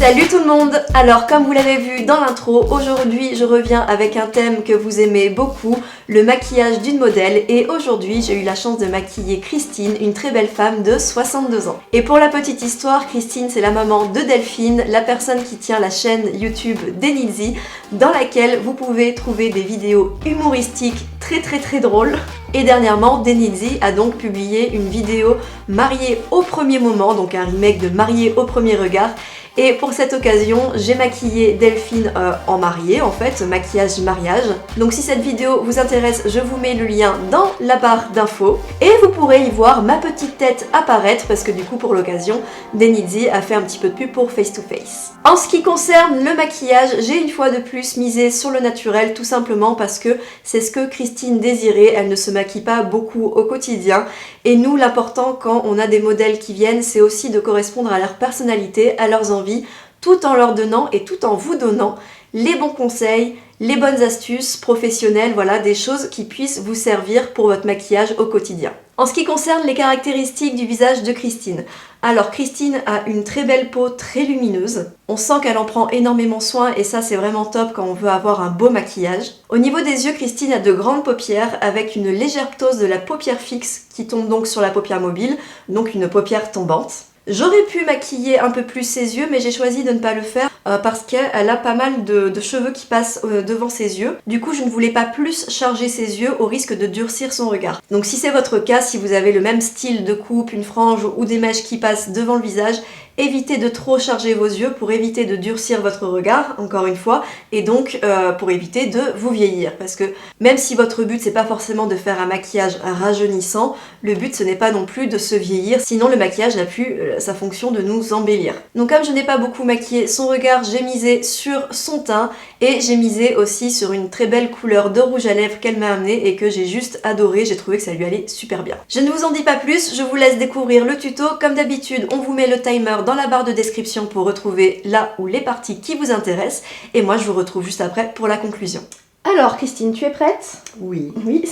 Salut tout le monde! Alors comme vous l'avez vu dans l'intro, aujourd'hui je reviens avec un thème que vous aimez beaucoup, le maquillage d'une modèle, et aujourd'hui j'ai eu la chance de maquiller Christine, une très belle femme de 62 ans. Et pour la petite histoire, Christine c'est la maman de Delphine, la personne qui tient la chaîne YouTube Denilzy, dans laquelle vous pouvez trouver des vidéos humoristiques très drôles. Et dernièrement, Denilzy a donc publié une vidéo Mariée au premier moment, donc un remake de Mariée au premier regard. Et pour cette occasion, j'ai maquillé Delphine en mariée, en fait, maquillage mariage. Donc si cette vidéo vous intéresse, je vous mets le lien dans la barre d'infos. Et vous pourrez y voir ma petite tête apparaître, parce que du coup, pour l'occasion, Denilzy a fait un petit peu de pub pour Face to Face. En ce qui concerne le maquillage, j'ai une fois de plus misé sur le naturel, tout simplement parce que c'est ce que Christine désirait. Elle ne se maquille pas beaucoup au quotidien. Et nous, l'important quand on a des modèles qui viennent, c'est aussi de correspondre à leur personnalité, à leurs envies, tout en leur donnant et tout en vous donnant les bons conseils, les bonnes astuces professionnelles, voilà, des choses qui puissent vous servir pour votre maquillage au quotidien. En ce qui concerne les caractéristiques du visage de Christine, alors Christine a une très belle peau très lumineuse, on sent qu'elle en prend énormément soin et ça c'est vraiment top quand on veut avoir un beau maquillage. Au niveau des yeux, Christine a de grandes paupières avec une légère ptose de la paupière fixe qui tombe donc sur la paupière mobile, donc une paupière tombante. J'aurais pu maquiller un peu plus ses yeux, mais j'ai choisi de ne pas le faire parce qu'elle a pas mal de cheveux qui passent devant ses yeux. Du coup, je ne voulais pas plus charger ses yeux au risque de durcir son regard. Donc si c'est votre cas, si vous avez le même style de coupe, une frange ou des mèches qui passent devant le visage, évitez de trop charger vos yeux pour éviter de durcir votre regard, encore une fois, et donc pour éviter de vous vieillir. Parce que même si votre but c'est pas forcément de faire un maquillage rajeunissant, le but ce n'est pas non plus de se vieillir, sinon le maquillage n'a plus sa fonction de nous embellir. Donc comme je n'ai pas beaucoup maquillé son regard, j'ai misé sur son teint et j'ai misé aussi sur une très belle couleur de rouge à lèvres qu'elle m'a amené et que j'ai juste adoré, j'ai trouvé que ça lui allait super bien. Je ne vous en dis pas plus, je vous laisse découvrir le tuto. Comme d'habitude, on vous met le timer dans la barre de description pour retrouver là où les parties qui vous intéressent et moi je vous retrouve juste après pour la conclusion. Alors Christine, tu es prête? Oui. Oui,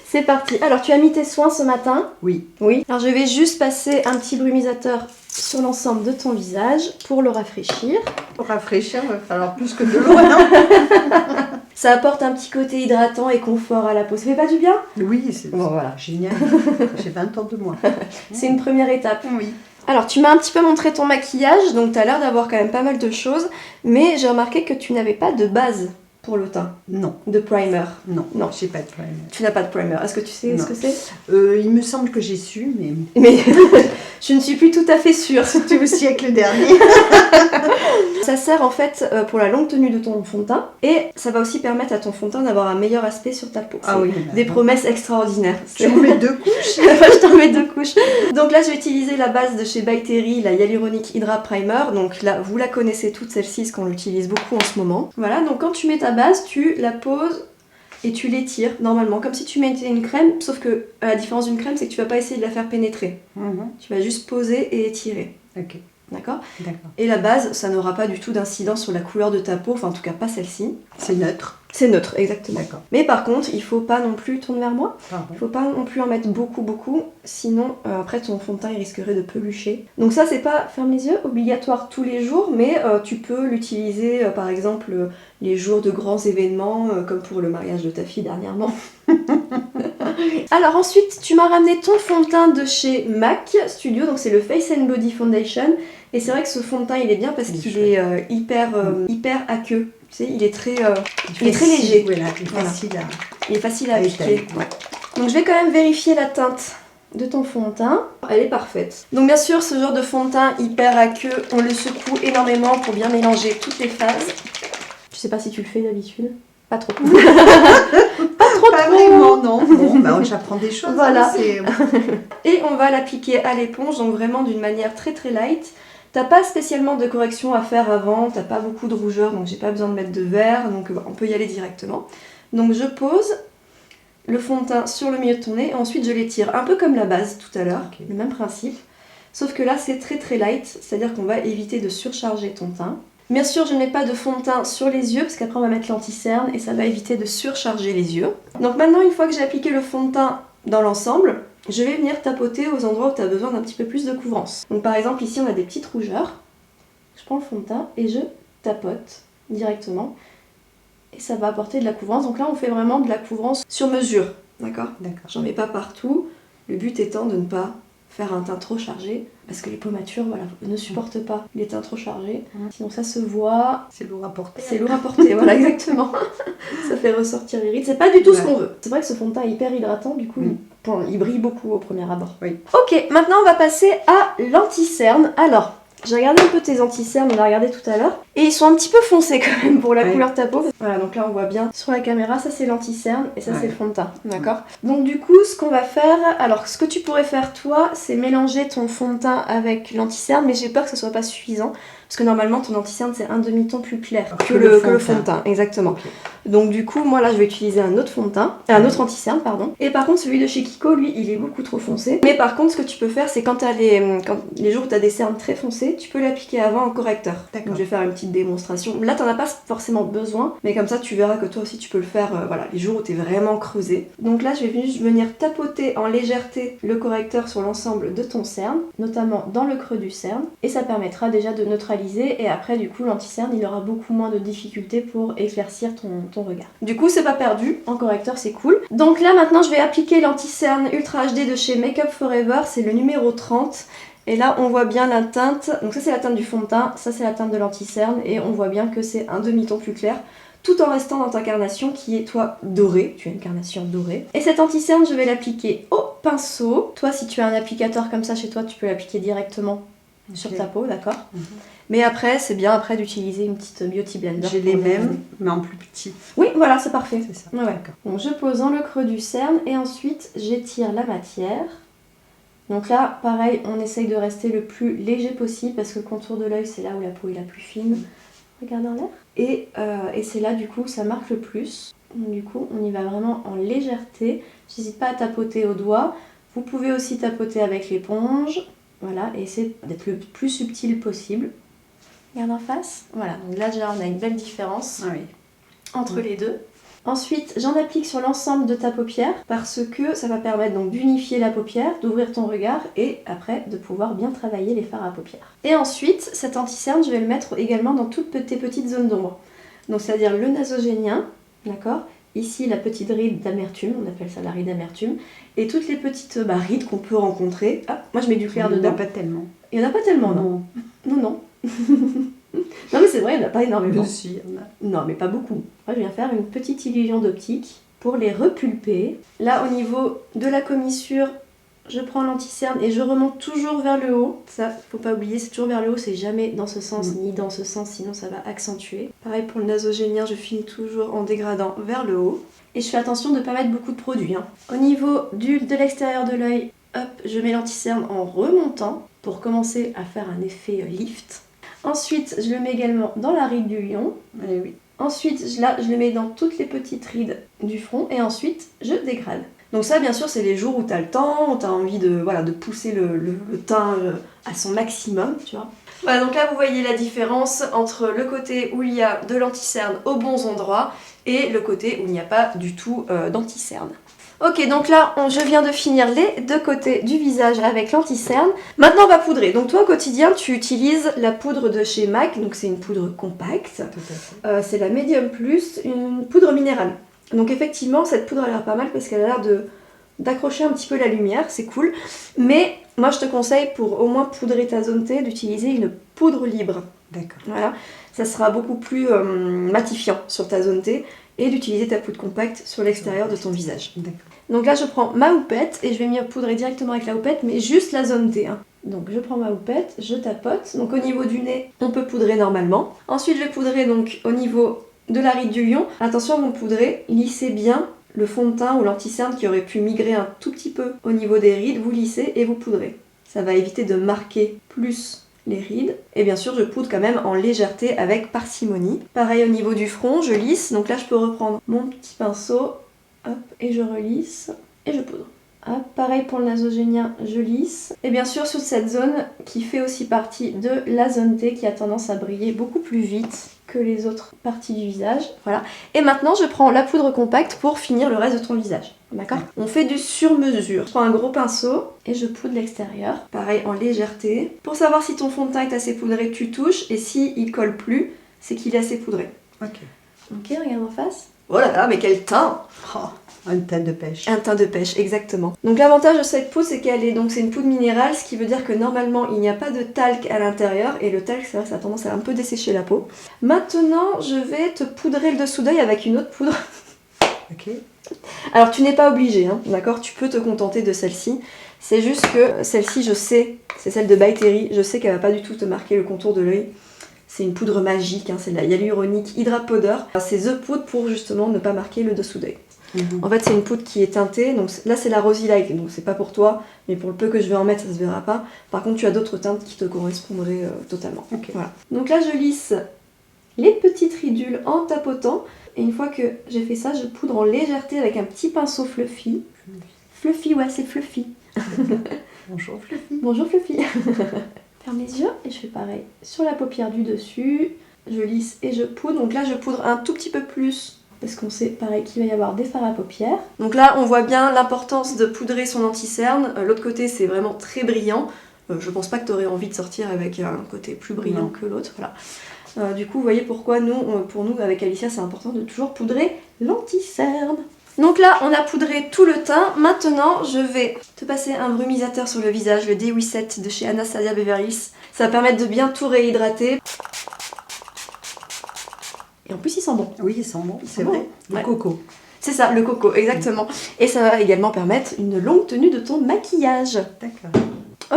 c'est parti. Alors tu as mis tes soins ce matin? Oui. Oui. Alors je vais juste passer un petit brumisateur sur l'ensemble de ton visage pour le rafraîchir. Pour rafraîchir, il va falloir plus que de l'eau, non? Ça apporte un petit côté hydratant et confort à la peau. Ça fait pas du bien? Oui, c'est bon, voilà. Génial. J'ai 20 ans de moins. C'est une première étape. Oui. Alors tu m'as un petit peu montré ton maquillage, donc tu as l'air d'avoir quand même pas mal de choses, mais j'ai remarqué que tu n'avais pas de base pour le teint. Non. De primer. Non, non. J'ai pas de primer. Tu n'as pas de primer. Est-ce que tu sais ce que c'est? Il me semble que j'ai su, mais... Mais je ne suis plus tout à fait sûre. C'était au siècle dernier. Ça sert en fait pour la longue tenue de ton fond de teint et ça va aussi permettre à ton fond de teint d'avoir un meilleur aspect sur ta peau. Ah oui. Des promesses extraordinaires. Tu en mets 2 couches? Je t'en mets 2 couches. Donc là je vais utiliser la base de chez By Terry, la Hyaluronic Hydra Primer. Donc là vous la connaissez toutes celle-ci, parce qu'on l'utilise beaucoup en ce moment. Voilà, donc quand tu mets ta base, tu la poses et tu l'étires normalement, comme si tu mettais une crème, sauf que la différence d'une crème c'est que tu vas pas essayer de la faire pénétrer. Tu vas juste poser et étirer. Ok. D'accord? D'accord. Et la base, ça n'aura pas du tout d'incidence sur la couleur de ta peau, enfin en tout cas pas celle-ci. C'est neutre. C'est neutre, exactement. D'accord. Mais par contre, il faut pas non plus, tourne vers moi, Pardon. il faut pas non plus en mettre beaucoup, sinon après ton fond de teint il risquerait de pelucher. Donc ça c'est pas, ferme les yeux, obligatoire tous les jours, mais tu peux l'utiliser par exemple les jours de grands événements, comme pour le mariage de ta fille dernièrement. Alors ensuite, tu m'as ramené ton fond de teint de chez MAC Studio, donc c'est le Face and Body Foundation. Et c'est vrai que ce fond de teint il est bien parce qu'il est hyper aqueux. Tu sais, il est très léger. Voilà, il est facile à appliquer. Ouais. Donc je vais quand même vérifier la teinte de ton fond de teint. Elle est parfaite. Donc bien sûr, ce genre de fond de teint hyper aqueux, on le secoue énormément pour bien mélanger toutes les phases. Je sais pas si tu le fais d'habitude. Pas trop. Pas vraiment, non. Bon, bah, j'apprends des choses. Voilà. Hein, et on va l'appliquer à l'éponge, donc vraiment d'une manière très light. T'as pas spécialement de correction à faire avant, t'as pas beaucoup de rougeur, donc j'ai pas besoin de mettre de verre, donc on peut y aller directement. Donc je pose le fond de teint sur le milieu de ton nez, et ensuite je l'étire, un peu comme la base tout à l'heure, le même principe. Sauf que là c'est très light, c'est-à-dire qu'on va éviter de surcharger ton teint. Bien sûr, je ne mets pas de fond de teint sur les yeux parce qu'après on va mettre l'anti-cerne et ça va éviter de surcharger les yeux. Donc maintenant, une fois que j'ai appliqué le fond de teint dans l'ensemble, je vais venir tapoter aux endroits où tu as besoin d'un petit peu plus de couvrance. Donc par exemple ici on a des petites rougeurs. je prends le fond de teint et je tapote directement. Et ça va apporter de la couvrance. Donc là, on fait vraiment de la couvrance sur mesure. D'accord. J'en mets pas partout. Le but étant de ne pas faire un teint trop chargé. Parce que les pommatures, voilà, ne supportent pas les teints trop chargés. Sinon, ça se voit. C'est lourd à porter. C'est lourd à porter, voilà, exactement. Ça fait ressortir les rides. C'est pas du tout ce qu'on veut. C'est vrai que ce fond de teint est hyper hydratant. Du coup, il brille beaucoup au premier abord. Oui. Ok, maintenant, on va passer à l'anti-cerne. Alors... j'ai regardé un peu tes anti-cernes, on a regardé tout à l'heure. Et ils sont un petit peu foncés quand même pour la couleur de ta peau. Voilà, donc là on voit bien sur la caméra, ça c'est l'anti-cerne et ça c'est le fond de teint. D'accord. Donc du coup, ce qu'on va faire, alors ce que tu pourrais faire toi, c'est mélanger ton fond de teint avec l'anti-cerne, mais j'ai peur que ce soit pas suffisant. Parce que normalement ton anti-cerne c'est un demi-ton plus clair que le fond de teint. Exactement. Okay. Donc du coup, moi là je vais utiliser un autre fond de teint, un autre anti-cerne, pardon. Et par contre celui de chez Kiko, lui, il est beaucoup trop foncé. Mais par contre, ce que tu peux faire, c'est quand les jours où tu as des cernes très foncées, tu peux l'appliquer avant en correcteur. Donc je vais faire une petite démonstration. Là t'en as pas forcément besoin, mais comme ça tu verras que toi aussi tu peux le faire voilà, les jours où tu es vraiment creusé. Donc là je vais juste venir tapoter en légèreté le correcteur sur l'ensemble de ton cerne, notamment dans le creux du cerne. Et ça permettra déjà de neutraliser. Et après du coup l'anti-cerne il aura beaucoup moins de difficultés pour éclaircir ton regard. Du coup c'est pas perdu, en correcteur c'est cool. Donc là maintenant je vais appliquer l'anti-cerne Ultra HD de chez Make Up Forever, c'est le numéro 30. Et là on voit bien la teinte, donc ça c'est la teinte du fond de teint, ça c'est la teinte de l'anti-cerne et on voit bien que c'est un demi-ton plus clair tout en restant dans ta carnation qui est toi dorée, tu as une carnation dorée. Et cette anti-cerne je vais l'appliquer au pinceau. Toi si tu as un applicateur comme ça chez toi tu peux l'appliquer directement sur ta peau, d'accord. Mais après, c'est bien après d'utiliser une petite Beauty Blender. J'ai les mêmes, mais en plus petit. Oui, voilà, c'est parfait. C'est ça. Ouais. Donc je pose dans le creux du cerne et ensuite j'étire la matière. Donc là, pareil, on essaye de rester le plus léger possible parce que le contour de l'œil, c'est là où la peau est la plus fine. Regarde en l'air. Et c'est là, du coup, ça marque le plus. Donc, du coup, on y va vraiment en légèreté. J'hésite pas à tapoter au doigt. Vous pouvez aussi tapoter avec l'éponge. Voilà, et essayer d'être le plus subtil possible. Regarde en face. Voilà, donc là déjà on a une belle différence entre les deux. Ensuite, j'en applique sur l'ensemble de ta paupière parce que ça va permettre donc d'unifier la paupière, d'ouvrir ton regard et après de pouvoir bien travailler les fards à paupières. Et ensuite, cet anti-cerne, je vais le mettre également dans toutes tes petites zones d'ombre. Donc c'est-à-dire le nasogénien, d'accord ? Ici, la petite ride d'amertume, on appelle ça la ride d'amertume. Et toutes les petites rides qu'on peut rencontrer. Ah, moi je mets du clair dedans. Il n'y en a pas tellement. Il n'y en a pas tellement, non. Non. Non mais c'est vrai, il n'y en a pas énormément. Si, il y en a. Non mais pas beaucoup. Moi je viens faire une petite illusion d'optique pour les repulper. Là au niveau de la commissure, je prends l'anti-cerne et je remonte toujours vers le haut. Ça, faut pas oublier, c'est toujours vers le haut, c'est jamais dans ce sens ni dans ce sens, sinon ça va accentuer. Pareil pour le nasogénien, je finis toujours en dégradant vers le haut. Et je fais attention de ne pas mettre beaucoup de produits. Au niveau de l'extérieur de l'œil, hop, je mets l'anti-cerne en remontant pour commencer à faire un effet lift. Ensuite, je le mets également dans la ride du lion. Ensuite, là, je le mets dans toutes les petites rides du front. Et ensuite, je dégrade. Donc ça, bien sûr, c'est les jours où tu as le temps, où tu as envie de pousser le teint à son maximum, tu vois. Voilà, donc là, vous voyez la différence entre le côté où il y a de l'anti-cerne aux bons endroits et le côté où il n'y a pas du tout d'anti-cerne. Ok, donc là, je viens de finir les deux côtés du visage avec l'anti-cerne. Maintenant, on va poudrer. Donc toi, au quotidien, tu utilises la poudre de chez MAC, donc c'est une poudre compacte. C'est la Medium Plus, une poudre minérale. Donc effectivement, cette poudre a l'air pas mal parce qu'elle a l'air d'accrocher un petit peu la lumière, c'est cool. Mais moi, je te conseille, pour au moins poudrer ta zone T, d'utiliser une poudre libre. D'accord. Voilà, ça sera beaucoup plus matifiant sur ta zone T et d'utiliser ta poudre compacte sur l'extérieur de ton visage. D'accord. Donc là, je prends ma houppette et je vais venir poudrer directement avec la houppette, mais juste la zone T. Donc je prends ma houppette, je tapote. Donc au niveau du nez, on peut poudrer normalement. Ensuite, je vais poudrer donc au niveau de la ride du lion. Attention, vous poudrez, lissez bien le fond de teint ou l'anti-cerne qui aurait pu migrer un tout petit peu au niveau des rides. Vous lissez et vous poudrez. Ça va éviter de marquer plus les rides. Et bien sûr, je poudre quand même en légèreté avec parcimonie. Pareil au niveau du front, je lisse. Donc là, je peux reprendre mon petit pinceau, hop, et je relisse et je poudre. Hop, pareil pour le nasogénien, je lisse. Et bien sûr sur cette zone qui fait aussi partie de la zone T qui a tendance à briller beaucoup plus vite que les autres parties du visage. Voilà. Et maintenant je prends la poudre compacte pour finir le reste de ton visage. D'accord? On fait du sur-mesure. Je prends un gros pinceau et je poudre l'extérieur. Pareil en légèreté. Pour savoir si ton fond de teint est assez poudré, tu touches. Et s'il colle plus, c'est qu'il est assez poudré. Ok. Ok, regarde en face. Oh là là, mais quel teint! Oh, un teint de pêche. Un teint de pêche, exactement. Donc l'avantage de cette poudre, c'est qu'elle est donc c'est une poudre minérale, ce qui veut dire que normalement il n'y a pas de talc à l'intérieur et le talc, c'est vrai, ça a tendance à un peu dessécher la peau. Maintenant, je vais te poudrer le dessous d'œil avec une autre poudre. Ok. Alors tu n'es pas obligé, hein, d'accord? Tu peux te contenter de celle-ci. C'est juste que celle-ci, je sais, c'est celle de By Terry, je sais qu'elle va pas du tout te marquer le contour de l'œil. C'est une poudre magique, hein, c'est de la hyaluronique Hydra Powder. C'est The Poudre pour justement ne pas marquer le dessous d'œil. En fait, c'est une poudre qui est teintée. Donc là, c'est la Rosy Light, donc c'est pas pour toi, mais pour le peu que je vais en mettre, ça se verra pas. Par contre, tu as d'autres teintes qui te correspondraient totalement. Ok. Voilà. Donc là, je lisse les petites ridules en tapotant. Et une fois que j'ai fait ça, je poudre en légèreté avec un petit pinceau fluffy. Fluffy, ouais, c'est fluffy. Bonjour Fluffy. Bonjour Fluffy. Ferme les yeux et je fais pareil sur la paupière du dessus. Je lisse et je poudre. Donc là, je poudre un tout petit peu plus parce qu'on sait pareil qu'il va y avoir des fards à paupières. Donc là, on voit bien l'importance de poudrer son anti-cerne. L'autre côté, c'est vraiment très brillant. Je pense pas que tu aurais envie de sortir avec un côté plus brillant que l'autre. Voilà. Du coup, vous voyez pourquoi pour nous, avec Alicia, c'est important de toujours poudrer l'anti-cerne. Donc là, on a poudré tout le teint. Maintenant, je vais te passer un brumisateur sur le visage, le D87 de chez Anastasia Beverly Hills. Ça va permettre de bien tout réhydrater. Et en plus, il sent bon. Oui, il sent bon, c'est vrai. Le coco. C'est ça, le coco, exactement. Et ça va également permettre une longue tenue de ton maquillage. D'accord.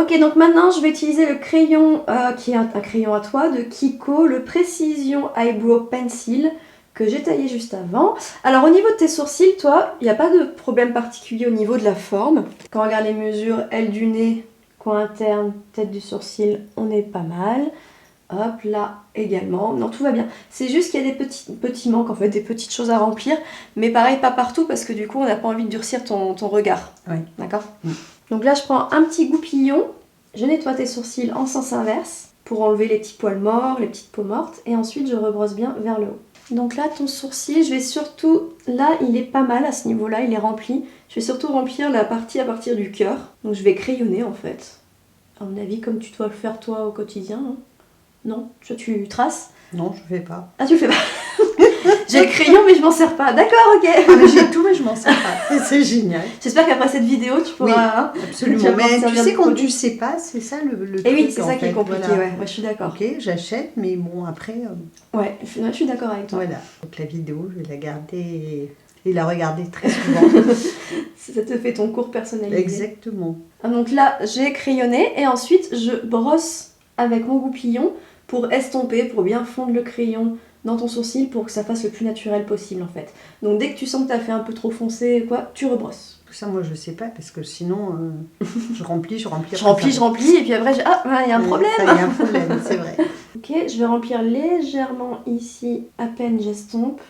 Ok, donc maintenant, je vais utiliser le crayon qui est un crayon à toi de Kiko, le Precision Eyebrow Pencil, que j'ai taillé juste avant. Alors au niveau de tes sourcils, toi, il n'y a pas de problème particulier au niveau de la forme. Quand on regarde les mesures, aile du nez, coin interne, tête du sourcil, on est pas mal. Hop, là également. Non, tout va bien. C'est juste qu'il y a des petits manques, en fait, des petites choses à remplir. Mais pareil, pas partout, parce que du coup, on n'a pas envie de durcir ton regard. Oui. D'accord ? Donc là, je prends un petit goupillon. Je nettoie tes sourcils en sens inverse pour enlever les petits poils morts, les petites peaux mortes. Et ensuite, je rebrosse bien vers le haut. Donc là, ton sourcil, je vais surtout... Là, il est pas mal à ce niveau-là, il est rempli. Je vais surtout remplir la partie à partir du cœur. Donc je vais crayonner, en fait. À mon avis, comme tu dois le faire toi au quotidien. Hein. Non, tu traces? Non, je fais pas. Ah, tu le fais pas? J'ai le crayon, mais je m'en sers pas. D'accord, ok. Ah, mais j'ai tout, mais je m'en sers pas. C'est génial. J'espère qu'après cette vidéo, tu pourras... Oui, absolument. Mais tu sais, quand tu sais pas, c'est ça le truc. Et oui, c'est ça qui est compliqué, voilà. ouais, je suis d'accord. Ok, j'achète, mais bon, après... Ouais, je suis d'accord avec toi. Voilà, donc la vidéo, je vais la garder et la regarder très souvent. Ça te fait ton cours personnalisé. Exactement. Donc là, j'ai crayonné et ensuite, je brosse avec mon goupillon pour estomper, pour bien fondre le crayon dans ton sourcil pour que ça fasse le plus naturel possible en fait. Donc dès que tu sens que tu as fait un peu trop foncé, quoi, tu rebrosses. Ça, moi, je sais pas parce que sinon, je remplis. Je remplis et puis après, il y a un problème. Il y a un problème, c'est vrai. Ok, je vais remplir légèrement ici, à peine j'estompe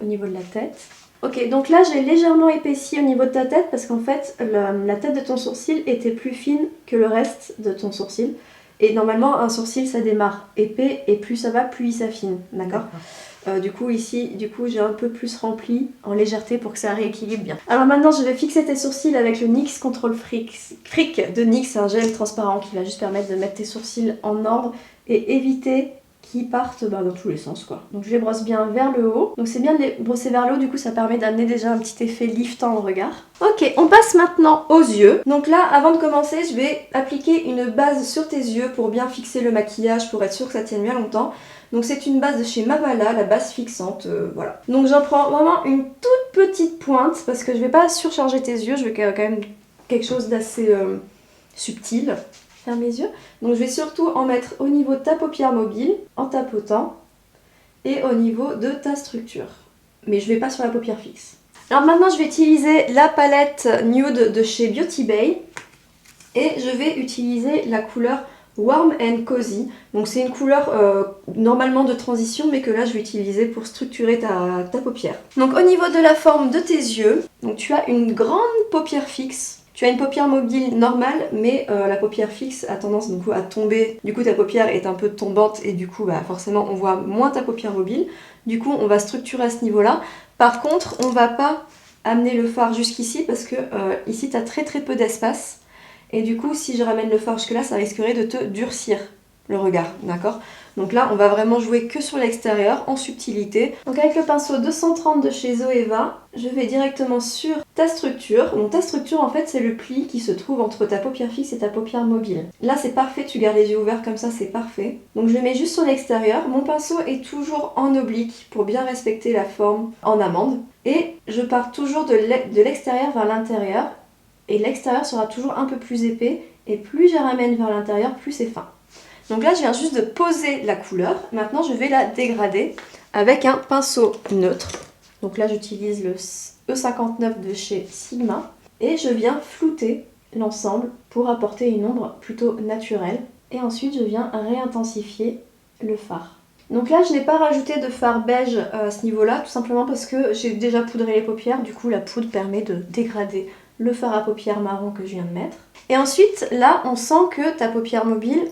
au niveau de la tête. Ok, donc là, j'ai légèrement épaissi au niveau de ta tête parce qu'en fait, la tête de ton sourcil était plus fine que le reste de ton sourcil. Et normalement, un sourcil, ça démarre épais et plus ça va, plus il s'affine, d'accord ? Du coup, ici, j'ai un peu plus rempli en légèreté pour que ça rééquilibre bien. Alors maintenant, je vais fixer tes sourcils avec le NYX Control Freak de NYX. C'est un gel transparent qui va juste permettre de mettre tes sourcils en ordre et éviter qu'ils partent dans tous les sens, quoi. Donc je les brosse bien vers le haut. Donc c'est bien de les brosser vers le haut, du coup ça permet d'amener déjà un petit effet liftant au regard. Ok, on passe maintenant aux yeux. Donc là, avant de commencer, je vais appliquer une base sur tes yeux pour bien fixer le maquillage, pour être sûr que ça tienne bien longtemps. Donc c'est une base de chez Mavala, la base fixante, voilà. Donc j'en prends vraiment une toute petite pointe, parce que je vais pas surcharger tes yeux, je vais quand même quelque chose d'assez subtil. Ferme les yeux. Donc je vais surtout en mettre au niveau de ta paupière mobile, en tapotant, et au niveau de ta structure. Mais je vais pas sur la paupière fixe. Alors maintenant je vais utiliser la palette Nude de chez Beauty Bay, et je vais utiliser la couleur Warm and Cozy. Donc c'est une couleur normalement de transition, mais que là je vais utiliser pour structurer ta paupière. Donc au niveau de la forme de tes yeux, donc tu as une grande paupière fixe. Tu as une paupière mobile normale, mais la paupière fixe a tendance du coup à tomber. Du coup ta paupière est un peu tombante et du coup forcément on voit moins ta paupière mobile. Du coup on va structurer à ce niveau-là. Par contre on va pas amener le fard jusqu'ici parce que ici tu as très peu d'espace. Et du coup si je ramène le fard jusque là, ça risquerait de te durcir le regard, d'accord? Donc là, on va vraiment jouer que sur l'extérieur, en subtilité. Donc avec le pinceau 230 de chez Zoeva, je vais directement sur ta structure. Donc ta structure, en fait, c'est le pli qui se trouve entre ta paupière fixe et ta paupière mobile. Là, c'est parfait, tu gardes les yeux ouverts comme ça, c'est parfait. Donc je le mets juste sur l'extérieur. Mon pinceau est toujours en oblique pour bien respecter la forme en amande. Et je pars toujours de l'extérieur vers l'intérieur. Et l'extérieur sera toujours un peu plus épais. Et plus je ramène vers l'intérieur, plus c'est fin. Donc là, je viens juste de poser la couleur. Maintenant, je vais la dégrader avec un pinceau neutre. Donc là, j'utilise le E59 de chez Sigma. Et je viens flouter l'ensemble pour apporter une ombre plutôt naturelle. Et ensuite, je viens réintensifier le fard. Donc là, je n'ai pas rajouté de fard beige à ce niveau-là, tout simplement parce que j'ai déjà poudré les paupières. Du coup, la poudre permet de dégrader le fard à paupières marron que je viens de mettre. Et ensuite, là, on sent que ta paupière mobile...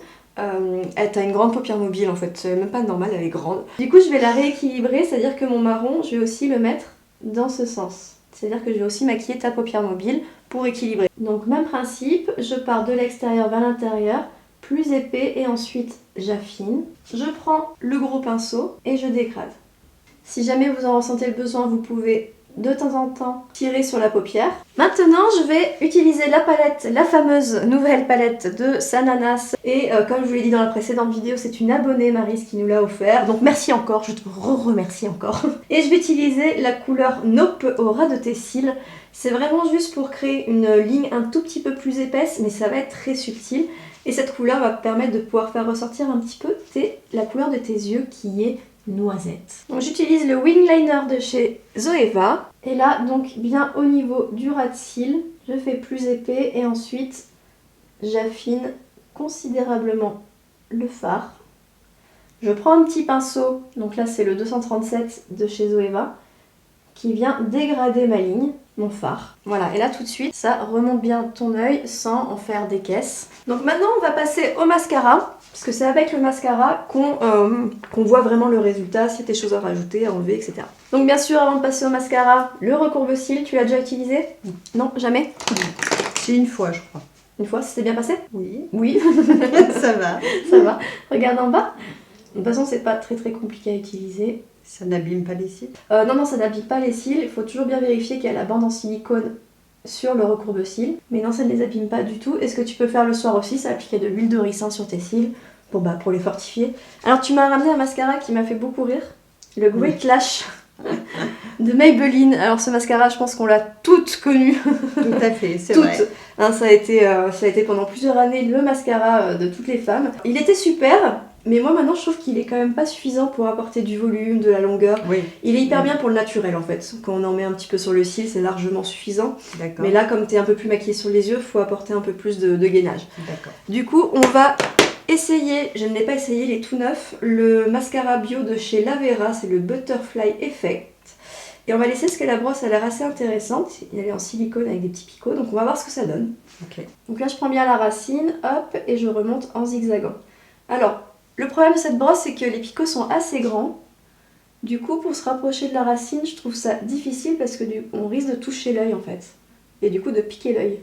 t'as une grande paupière mobile en fait, c'est même pas normal, elle est grande. Du coup je vais la rééquilibrer, c'est-à-dire que mon marron, je vais aussi le mettre dans ce sens. C'est-à-dire que je vais aussi maquiller ta paupière mobile pour équilibrer. Donc même principe, je pars de l'extérieur vers l'intérieur, plus épais et ensuite j'affine. Je prends le gros pinceau et je dégrade. Si jamais vous en ressentez le besoin, vous pouvez de temps en temps tirer sur la paupière. Maintenant je vais utiliser la palette, la fameuse nouvelle palette de Sananas et comme je vous l'ai dit dans la précédente vidéo, c'est une abonnée Maryse qui nous l'a offert, donc merci encore, je te remercie encore. Et je vais utiliser la couleur Nope au ras de tes cils. C'est vraiment juste pour créer une ligne un tout petit peu plus épaisse, mais ça va être très subtil. Et cette couleur va permettre de pouvoir faire ressortir un petit peu la couleur de tes yeux qui est noisette. Donc j'utilise le wing liner de chez Zoeva. Et là, donc bien au niveau du ras de cils, je fais plus épais et ensuite j'affine considérablement le fard. Je prends un petit pinceau, donc là c'est le 237 de chez Zoeva, qui vient dégrader ma ligne, mon fard. Voilà, et là tout de suite, ça remonte bien ton œil sans en faire des caisses. Donc maintenant on va passer au mascara. Parce que c'est avec le mascara qu'on voit vraiment le résultat, s'il y a des choses à rajouter, à enlever, etc. Donc bien sûr, avant de passer au mascara, le recourbe-cils, tu l'as déjà utilisé? Non, jamais? C'est une fois, je crois. Une fois, ça s'est bien passé? Oui. Oui. Ça va. Ça va. Regarde en bas. De toute façon, c'est pas très compliqué à utiliser. Ça n'abîme pas les cils? Non, ça n'abîme pas les cils. Il faut toujours bien vérifier qu'il y a la bande en silicone sur le recourbe-cils. Mais non, ça ne les abîme pas du tout. Et ce que tu peux faire le soir aussi, c'est appliquer de l'huile de ricin sur tes cils pour les fortifier. Alors tu m'as ramené un mascara qui m'a fait beaucoup rire. Le Great Lash de Maybelline. Alors ce mascara, je pense qu'on l'a toutes connu. Tout à fait, c'est vrai. Hein, ça a été pendant plusieurs années le mascara de toutes les femmes. Il était super. Mais moi maintenant je trouve qu'il est quand même pas suffisant pour apporter du volume, de la longueur. Oui. Il est hyper bien pour le naturel en fait. Quand on en met un petit peu sur le cil, c'est largement suffisant. D'accord. Mais là, comme tu es un peu plus maquillée sur les yeux, il faut apporter un peu plus de gainage. D'accord. Du coup, on va essayer, je ne l'ai pas essayé, il est tout neuf, le mascara bio de chez Lavera, c'est le Butterfly Effect. Et on va laisser parce que la brosse a l'air assez intéressante. Elle est en silicone avec des petits picots, donc on va voir ce que ça donne. Ok. Donc là, je prends bien la racine, hop, et je remonte en zigzagant. Alors, le problème de cette brosse, c'est que les picots sont assez grands. Du coup, pour se rapprocher de la racine, je trouve ça difficile parce que on risque de toucher l'œil en fait. Et du coup, de piquer l'œil.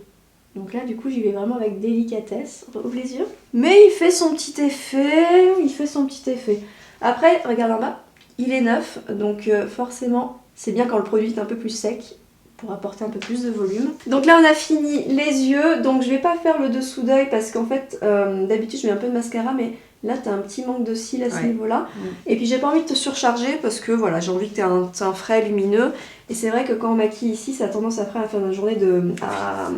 Donc là, du coup, j'y vais vraiment avec délicatesse. Ouvre les yeux. Mais il fait son petit effet. Après, regarde en bas, il est neuf. Donc forcément, c'est bien quand le produit est un peu plus sec pour apporter un peu plus de volume. Donc là, on a fini les yeux. Donc je vais pas faire le dessous d'œil parce qu'en fait, d'habitude, je mets un peu de mascara, mais là, t'as un petit manque de cils à ce niveau-là. Et puis, j'ai pas envie de te surcharger parce que voilà, j'ai envie que t'aies un teint frais, lumineux. Et c'est vrai que quand on maquille ici, ça a tendance après à la fin de la journée à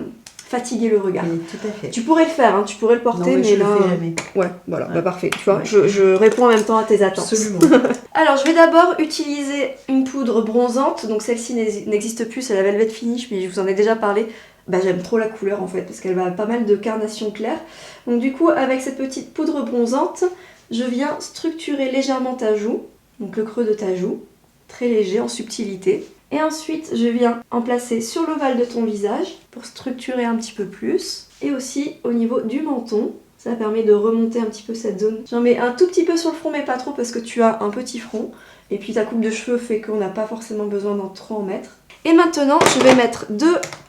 fatiguer le regard. Oui, tout à fait. Tu pourrais le faire, hein, tu pourrais le porter, non, mais mais je là... le fais jamais. Ouais, voilà, bah parfait. Tu vois, Ouais. je réponds en même temps à tes attentes. Absolument. Alors, je vais d'abord utiliser une poudre bronzante. Donc, celle-ci n'existe plus, c'est la Velvet Finish, mais je vous en ai déjà parlé. Bah, j'aime trop la couleur en fait, parce qu'elle va pas mal de carnation claire. Donc, du coup, avec cette petite poudre bronzante, je viens structurer légèrement ta joue, donc le creux de ta joue, très léger en subtilité. Et ensuite, je viens en placer sur l'ovale de ton visage pour structurer un petit peu plus. Et aussi au niveau du menton. Ça permet de remonter un petit peu cette zone. J'en mets un tout petit peu sur le front, mais pas trop parce que tu as un petit front. Et puis ta coupe de cheveux fait qu'on n'a pas forcément besoin d'en trop en mettre. Et maintenant, je vais mettre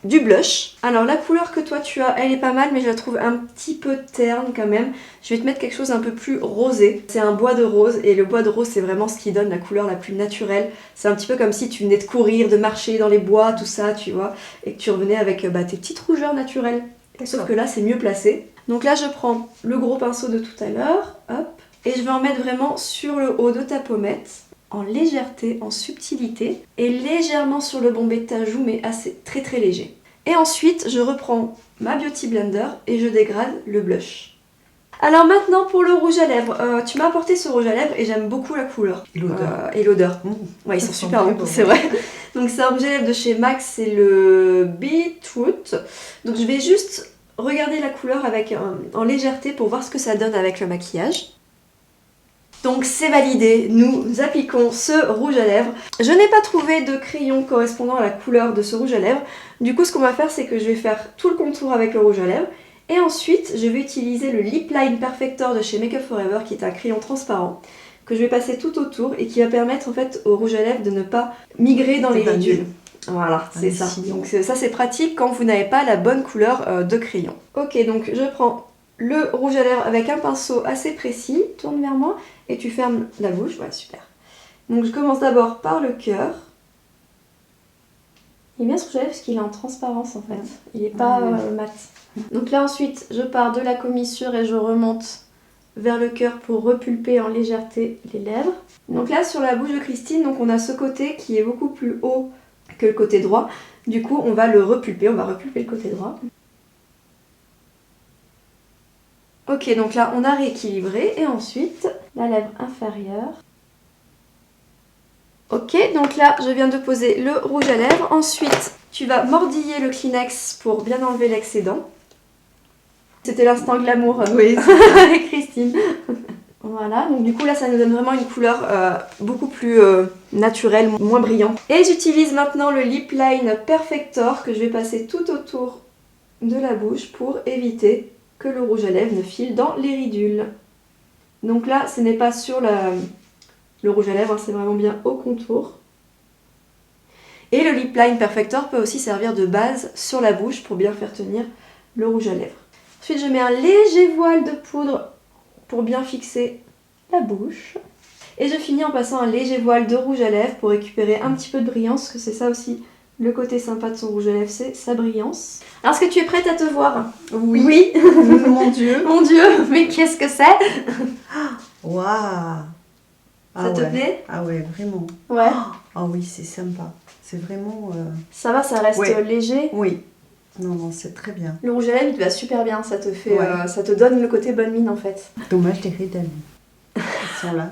du blush. Alors la couleur que toi tu as, elle est pas mal, mais je la trouve un petit peu terne quand même. Je vais te mettre quelque chose un peu plus rosé. C'est un bois de rose, et le bois de rose, c'est vraiment ce qui donne la couleur la plus naturelle. C'est un petit peu comme si tu venais de courir, de marcher dans les bois, tout ça, tu vois. Et que tu revenais avec tes petites rougeurs naturelles. Sauf que là, c'est mieux placé. Donc là, je prends le gros pinceau de tout à l'heure, hop, et je vais en mettre vraiment sur le haut de ta pommette, en légèreté, en subtilité, et légèrement sur le bombé de ta joue, mais assez très très léger. Et ensuite, je reprends ma Beauty Blender et je dégrade le blush. Alors maintenant pour le rouge à lèvres, tu m'as apporté ce rouge à lèvres et j'aime beaucoup la couleur. Et l'odeur. Ouais, ils sont super bons, c'est vrai. Donc c'est un rouge à lèvres de chez MAC, c'est le Beetroot. Donc je vais juste regarder la couleur avec en légèreté pour voir ce que ça donne avec le maquillage. Donc c'est validé, nous appliquons ce rouge à lèvres. Je n'ai pas trouvé de crayon correspondant à la couleur de ce rouge à lèvres. Du coup ce qu'on va faire, c'est que je vais faire tout le contour avec le rouge à lèvres. Et ensuite, je vais utiliser le Lip Line Perfector de chez Make Up For Ever, qui est un crayon transparent, que je vais passer tout autour et qui va permettre en fait au rouge à lèvres de ne pas migrer dans les ridules. Voilà, c'est ça. Donc ça c'est pratique quand vous n'avez pas la bonne couleur de crayon. Ok, donc je prends le rouge à lèvres avec un pinceau assez précis, tourne vers moi et tu fermes la bouche, voilà, super. Donc je commence d'abord par le cœur. Il est bien ce rouge à lèvres parce qu'il est en transparence en fait, il n'est pas mat. Donc là ensuite je pars de la commissure et je remonte vers le cœur pour repulper en légèreté les lèvres. Donc là sur la bouche de Christine, donc on a ce côté qui est beaucoup plus haut que le côté droit. Du coup on va le repulper, on va repulper le côté droit. Ok, donc là on a rééquilibré et ensuite la lèvre inférieure. Ok, donc là je viens de poser le rouge à lèvres. Ensuite tu vas mordiller le Kleenex pour bien enlever l'excédent. C'était l'instant glamour avec Christine. Voilà, donc du coup là ça nous donne vraiment une couleur beaucoup plus naturelle, moins brillante. Et j'utilise maintenant le Lip Line Perfector que je vais passer tout autour de la bouche pour éviter que le rouge à lèvres ne file dans les ridules. Donc là ce n'est pas sur le rouge à lèvres, c'est vraiment bien au contour. Et le Lip Line Perfector peut aussi servir de base sur la bouche pour bien faire tenir le rouge à lèvres. Ensuite je mets un léger voile de poudre pour bien fixer la bouche. Et je finis en passant un léger voile de rouge à lèvres pour récupérer un petit peu de brillance, parce que c'est ça aussi le côté sympa de son rouge à lèvres, c'est sa brillance. Alors est-ce que tu es prête à te voir? Oui. Oui. Mon Dieu. Mon Dieu, mais qu'est-ce que c'est? Waouh. Ça te plaît? Ah ouais, vraiment. Ouais. Ah oui, c'est sympa. C'est vraiment... Ça va, ça reste léger? Oui. Non, c'est très bien. Le rouge à lèvres, il te va super bien, ça te fait, ça te donne le côté bonne mine en fait. Dommage les rides, elles sont là.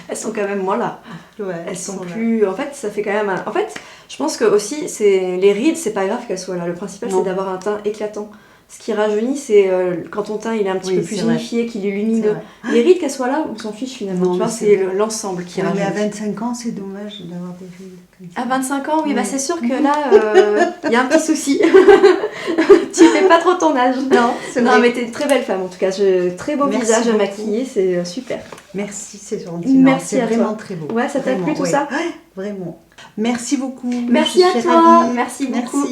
Elles sont quand même moins là. Ouais, elles sont plus... En fait, ça fait quand même... En fait, je pense que aussi, les rides, c'est pas grave qu'elles soient là. Le principal, c'est d'avoir un teint éclatant. Ce qui rajeunit, c'est quand ton teint il est un petit peu plus unifié, qu'il est lumineux. Les rides, qu'elles soient là, on s'en fiche finalement. Non, tu vois, c'est l'ensemble qui rajeunit. Mais à 25 ans, c'est dommage d'avoir des rides comme ça. À 25 ans, oui, bah c'est sûr que là, il y a un petit souci. Tu fais pas trop ton âge. Non, c'est vrai. Non, mais t'es une très belle femme en tout cas. Très beau visage à maquiller, c'est super. Merci, c'est gentil. Merci à toi. C'est vraiment très beau. Ouais, ça t'a plu tout ça? Vraiment. Merci beaucoup. Merci à toi. Merci beaucoup.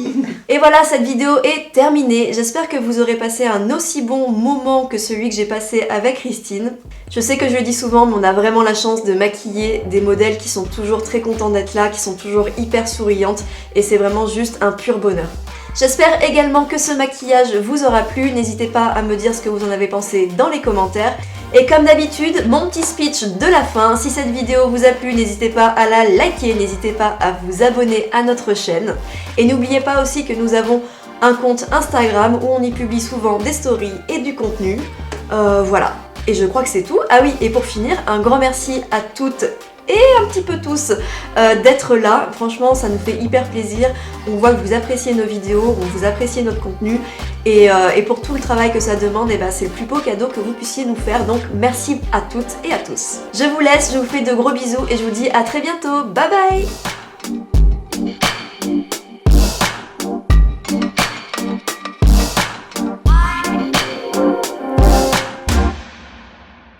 Et voilà, cette vidéo est terminée. J'espère que vous aurez passé un aussi bon moment que celui que j'ai passé avec Christine. Je sais que je le dis souvent, mais on a vraiment la chance de maquiller des modèles qui sont toujours très contents d'être là, qui sont toujours hyper souriantes, et c'est vraiment juste un pur bonheur. J'espère également que ce maquillage vous aura plu. N'hésitez pas à me dire ce que vous en avez pensé dans les commentaires. Et comme d'habitude, mon petit speech de la fin. Si cette vidéo vous a plu, n'hésitez pas à la liker, n'hésitez pas à vous abonner à notre chaîne. Et n'oubliez pas aussi que nous avons un compte Instagram où on y publie souvent des stories et du contenu. Voilà. Et je crois que c'est tout. Ah oui, et pour finir, un grand merci à toutes et un petit peu tous d'être là. Franchement, ça nous fait hyper plaisir. On voit que vous appréciez nos vidéos, vous appréciez notre contenu. Et pour tout le travail que ça demande, c'est le plus beau cadeau que vous puissiez nous faire. Donc merci à toutes et à tous. Je vous laisse, je vous fais de gros bisous et je vous dis à très bientôt. Bye bye!